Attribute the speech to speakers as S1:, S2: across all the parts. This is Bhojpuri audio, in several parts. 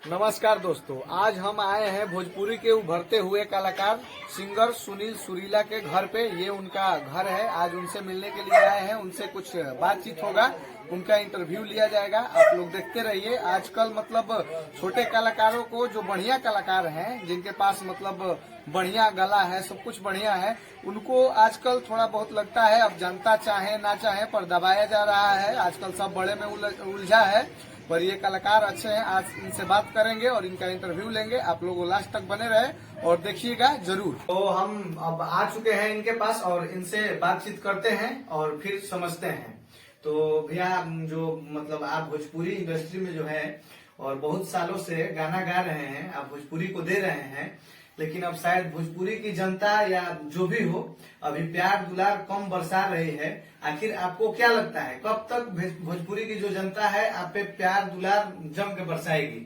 S1: नमस्कार दोस्तों, आज हम आए हैं भोजपुरी के उभरते हुए कलाकार सिंगर सुनील सुरीला के घर पे। ये उनका घर है। आज उनसे मिलने के लिए आए हैं। उनसे कुछ बातचीत होगा, उनका इंटरव्यू लिया जाएगा। आप लोग देखते रहिए। आजकल मतलब छोटे कलाकारों को, जो बढ़िया कलाकार हैं, जिनके पास मतलब बढ़िया गला है, सब कुछ बढ़िया है, उनको आजकल थोड़ा बहुत लगता है, अब जनता चाहे ना चाहे पर दबाया जा रहा है। आजकल सब बड़े में उलझा है, पर ये कलाकार अच्छे हैं। आज इनसे बात करेंगे और इनका इंटरव्यू लेंगे। आप लोग लास्ट तक बने रहे और देखिएगा जरूर। तो हम अब आ चुके हैं इनके पास और इनसे बातचीत करते हैं और फिर समझते हैं। तो भैया, जो मतलब आप भोजपुरी इंडस्ट्री में जो है और बहुत सालों से गाना गा रहे हैं, आप भोजपुरी को दे रहे हैं, लेकिन अब शायद भोजपुरी की जनता या जो भी हो अभी प्यार दुलार कम बरसा रही है। आखिर आपको क्या लगता है, कब तक भोजपुरी की जो जनता है आप पे प्यार दुलार जम के बरसाएगी?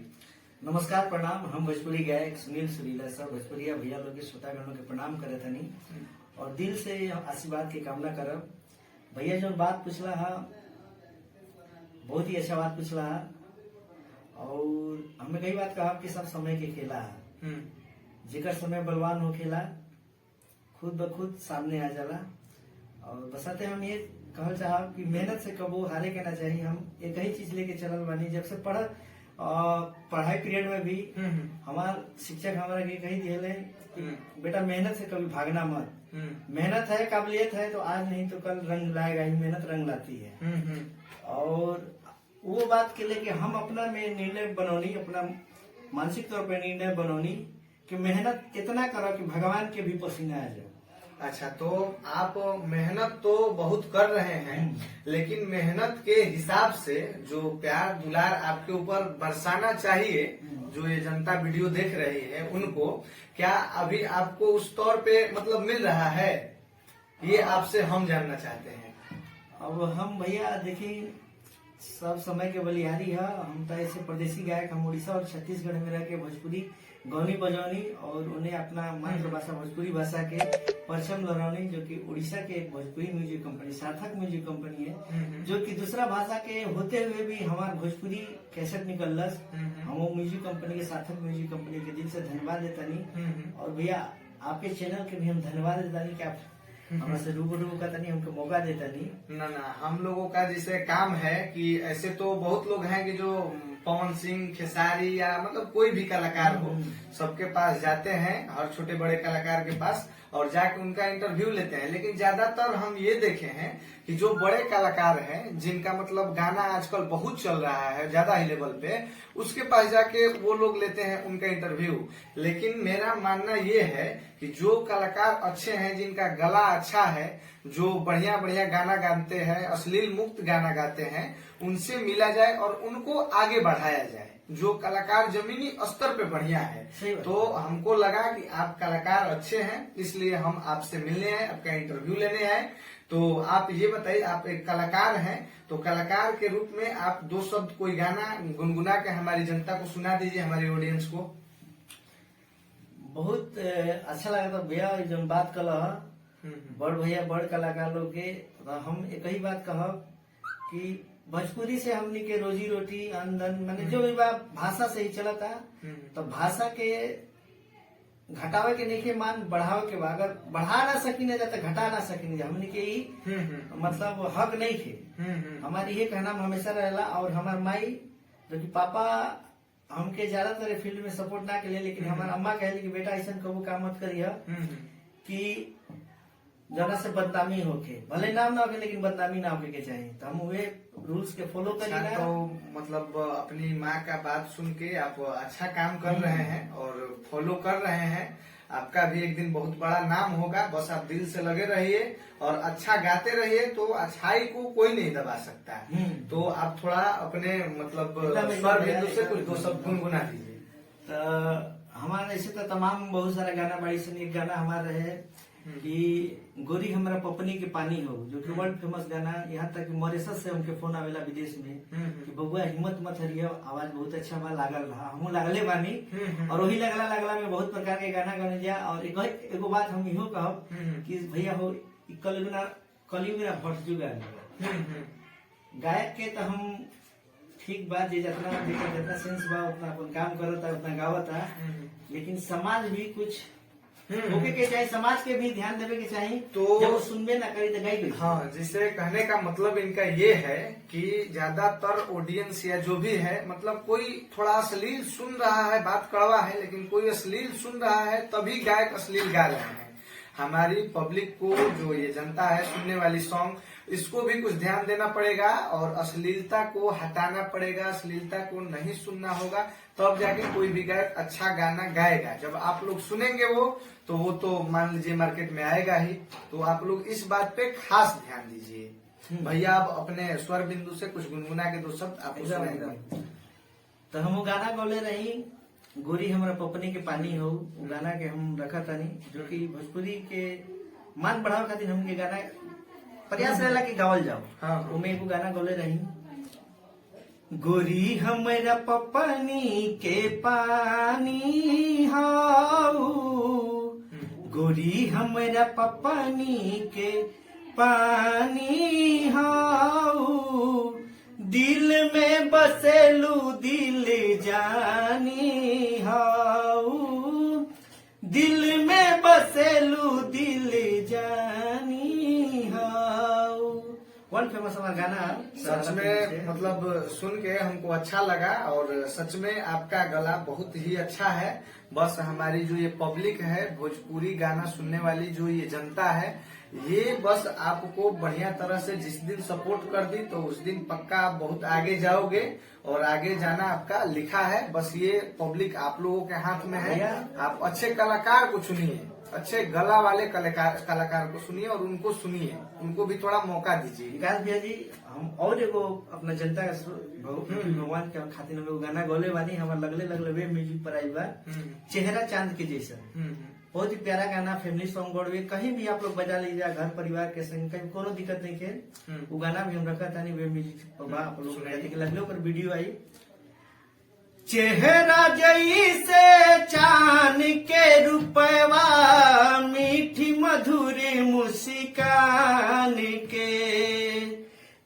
S2: नमस्कार, प्रणाम। हम भोजपुरी गायक सुनील सुरीला सर भोजपुरिया भैया लोग के श्रोतागणों के प्रणाम करे थनी और दिल से आशीर्वाद की कामना करब। भैया जो बात पूछला है बहुत ही अच्छा बात पूछला है और हमें कई बात कहा कि सब समय के खेला है। जेकर समय बलवान हो खेला खुद ब खुद सामने आ जाला। और बसाते हम ये कहल चाहब कि मेहनत से कबो हारे के ना चाहिए। हम एक ही चीज लेके चलल बानी। जब से पढ़ाई पीरियड में भी हमार शिक्षक हमारा ये कही दिए कि बेटा मेहनत से कभी भागना मत। मेहनत है, काबिलियत है तो आज नहीं तो कल रंग लाएगा ही। मेहनत रंग लाती है। और वो बात के लेके हम अपना में निर्णय बनौनी, अपना मानसिक तौर पर निर्णय बनौनी कि मेहनत इतना करो कि भगवान के भी पसीना आ जाए।
S1: अच्छा, तो आप मेहनत तो बहुत कर रहे हैं, लेकिन मेहनत के हिसाब से जो प्यार दुलार आपके ऊपर बरसाना चाहिए, जो ये जनता वीडियो देख रही है उनको, क्या अभी आपको उस तौर पे मतलब मिल रहा है? ये आपसे हम जानना चाहते हैं।
S2: अब हम भैया देखिए, सब समय के बलिहारी है। हम तो ऐसे परदेसी गायक, हम उड़ीसा और छत्तीसगढ़ में रह के भोजपुरी गौनी बजौनी और उन्हें अपना मातृभाषा भोजपुरी भाषा के परचम लहरानी, जो कि उड़ीसा के एक भोजपुरी म्यूजिक कंपनी, सार्थक म्यूजिक कंपनी है, जो कि दूसरा भाषा के होते हुए भी हमारा भोजपुरी कैसेट निकलस। हम वो म्यूजिक कंपनी के, सार्थक म्यूजिक कंपनी के दिल से धन्यवाद देता नहीं। और भैया आपके चैनल के भी हम धन्यवाद देता नहीं कि आप हमसे रूबरू का तनी हमको मौका देता नहीं।
S1: ना, हम लोगों का जैसे काम है कि ऐसे तो बहुत लोग हैं कि जो पवन सिंह, खेसारी या मतलब कोई भी कलाकार हो, सबके पास जाते हैं, हर छोटे बड़े कलाकार के पास, और जाके उनका इंटरव्यू लेते हैं। लेकिन ज्यादातर हम ये देखे हैं कि जो बड़े कलाकार हैं, जिनका मतलब गाना आजकल बहुत चल रहा है ज्यादा ही लेवल पे, उसके पास जाके वो लोग लेते हैं उनका इंटरव्यू। लेकिन मेरा मानना ये है कि जो कलाकार अच्छे हैं, जिनका गला अच्छा है, जो बढ़िया बढ़िया गाना गाते हैं, अश्लील मुक्त गाना गाते हैं, उनसे मिला जाए और उनको आगे बढ़ाया जाए। जो कलाकार जमीनी स्तर पे बढ़िया है। तो हमको लगा कि आप कलाकार अच्छे हैं, इसलिए हम आपसे मिलने आए, आपका इंटरव्यू लेने आए। तो आप ये बताइए, आप एक कलाकार हैं, तो कलाकार के रूप में आप दो शब्द कोई गाना गुनगुना के हमारी जनता को सुना दीजिए, हमारी ऑडियंस को।
S2: बहुत अच्छा लगा था भैया जो बात कल बड़ भैया बड़ कलाकार लोग के। हम एक ही बात कहब कि भोजपुरी से हमनी के रोजी रोटी आमदन माने जो भी भाषा से ही चला था, तो भाषा के घटावे के नहीं के मान बढ़ावे के बा। अगर बढ़ा ना सकी ना जाता, घटा ना सकी हमनी के ही मतलब हक नहीं थे। हमारी ये कहना हमेशा रहेला। और हमार माई जो कि पापा हमके ज्यादातर फील्ड में सपोर्ट ना के लिए, लेकिन हमारा अम्मा कहली कि बेटा ऐसा कबू काम मत करिए कि जना से बदनामी होके, भले नाम ना होके लेकिन बदनामी ना होके के चाहिए। तो हम वे रूल्स के फॉलो करिए।
S1: तो मतलब अपनी माँ का बात सुन के आप अच्छा काम कर रहे हैं और फॉलो कर रहे हैं। आपका भी एक दिन बहुत बड़ा नाम होगा। बस आप दिल से लगे रहिए और अच्छा गाते रहिए, तो अच्छाई को कोई नहीं दबा सकता। तो आप थोड़ा अपने मतलब स्वर बिंदु से कुछ दो शब्द गुनगुना दीजिए।
S2: तो हमारे ऐसे तो तमाम बहुत सारा गाना बाड़ी से एक गाना हमारा है कि गोरी हमारा पपनी के पानी हो, जो कि वर्ल्ड फेमस गाना। यहाँ तक कि मॉरिशस से उनके फोन आवेला विदेश में कि बबुआ हिम्मत मत हरिया, आवाज बहुत अच्छा बा, लागल रहा। हम लागले बानी और वही लगला में बहुत प्रकार के गाना गाने जा। और एगो बात हम इहो कहब कि भैया हो कलयुग ना भटजुग गायक के तो हम ठीक बात जे जितना सेंस बा उतना अपन काम करता उतना गावता, लेकिन समाज भी कुछ होके के चाहिए, समाज के भी ध्यान देवे के चाहिए।
S1: तो
S2: जब वो सुनबे ना करी तो गाई गई।
S1: हाँ, जिसे कहने का मतलब इनका ये है कि ज्यादातर ऑडियंस या जो भी है, मतलब कोई थोड़ा अश्लील सुन रहा है, बात कड़वा है, लेकिन कोई अश्लील सुन रहा है तभी गायक अश्लील गा रहे हैं। हमारी पब्लिक को, जो ये जनता है सुनने वाली सॉन्ग, इसको भी कुछ ध्यान देना पड़ेगा और अश्लीलता को हटाना पड़ेगा, अश्लीलता को नहीं सुनना होगा, तब जाके कोई भी गायक अच्छा गाना गाएगा। जब आप लोग सुनेंगे वो तो मान लीजिए मार्केट में आएगा ही। तो आप लोग इस बात पे खास ध्यान दीजिए। भैया आप अपने स्वर बिंदु से कुछ गुनगुना के दो शब्द आप सुनाएंगे।
S2: तो हम वो गाना गौले रही, गोरी हमारा पपनी के पानी हो, वो गाना के हम रखा तानी, जो कि भोजपुरी के मान बढ़ावे खातिर हमके गाना प्रयास रहेला कि गावल जाओ।
S1: हाँ।
S2: उमे एगो गाना गौले रही, गोरी हमारा पपनी के पानी हाउ, गोरी हमारा पपनी के पानी हाउ, दिल में बसेलू दिल जानी हाउ, दिल में बसेलू दिल जानी हाउ। वन फेमस हमारा गाना।
S1: सच में मतलब सुन के हमको अच्छा लगा और सच में आपका गला बहुत ही अच्छा है। बस हमारी जो ये पब्लिक है, भोजपुरी गाना सुनने वाली जो ये जनता है, ये बस आपको बढ़िया तरह से जिस दिन सपोर्ट कर दी तो उस दिन पक्का आप बहुत आगे जाओगे और आगे जाना आपका लिखा है। बस ये पब्लिक आप लोगों के हाथ में है। आप अच्छे कलाकार को चुनिए, अच्छे गला वाले कलाकार को सुनिए और उनको सुनिए, उनको भी थोड़ा मौका दीजिए।
S2: विकास भैया जी, हम और एगो अपना जनता का भगवान के खातिर हम एगो गाना गौले बानी, हमारा लगले वे म्यूजिक पर आई बा, चेहरा चांद के जैसा। बहुत ही प्यारा गाना, फैमिली सॉन्ग गौड़वे, कहीं भी आप लोग बजा लीजिए, घर परिवार के संग, कहीं कोनो दिक्कत नहीं है। वो गाना भी हम रखा था नहीं, वे म्यूजिक पर आप लोग लगले पर वीडियो आई। चेहरा जैसे चांद के रूपवा, मीठी मधुर मुस्कान के,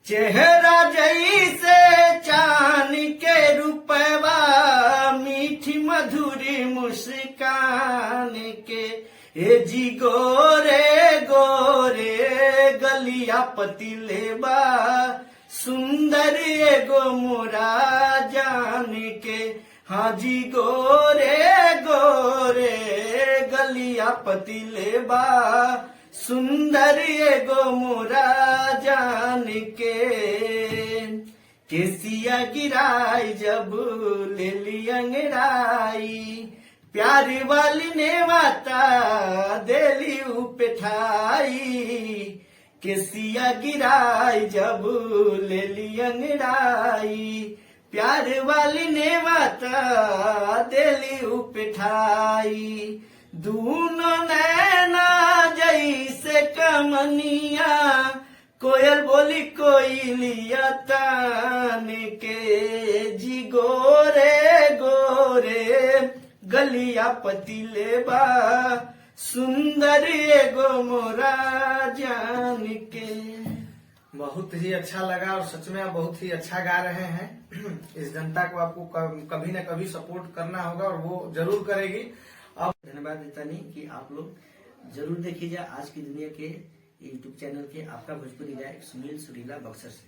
S2: चेहरा जैसे चांद के रूपवा, मीठी मधुर मुस्कान के, ए जी गोरे गोरे गलिया पतिलेबा, सुंदर एगो मोरा जान के, हाँ जी गोरे गोरे गलिया पतिलेबा, सुंदर एगो मोरा जान के, केसिया गिराई जब ले ली अंगड़ाई, प्यार वाली ने माता देली उपेठाई, केसिया गिराई जब ले ली अंगड़ाई, प्यार वाली ने माता देली उपेठाई, दूनो नैना जैसे कमनिया, कोयल बोली कोयलिया तान के, जी गोरे गोरे गलिया पतिलेबा, सुंदर एगो मोरा जान के। बहुत ही अच्छा लगा और सच में आप बहुत ही अच्छा गा रहे हैं। इस जनता को आपको कभी न कभी सपोर्ट करना होगा और वो जरूर करेगी। अब धन्यवाद देता नहीं कि आप लोग जरूर देखिए आज की दुनिया के यूट्यूब चैनल के आपका भोजपुरी गायक सुनील सुरीला बक्सर से।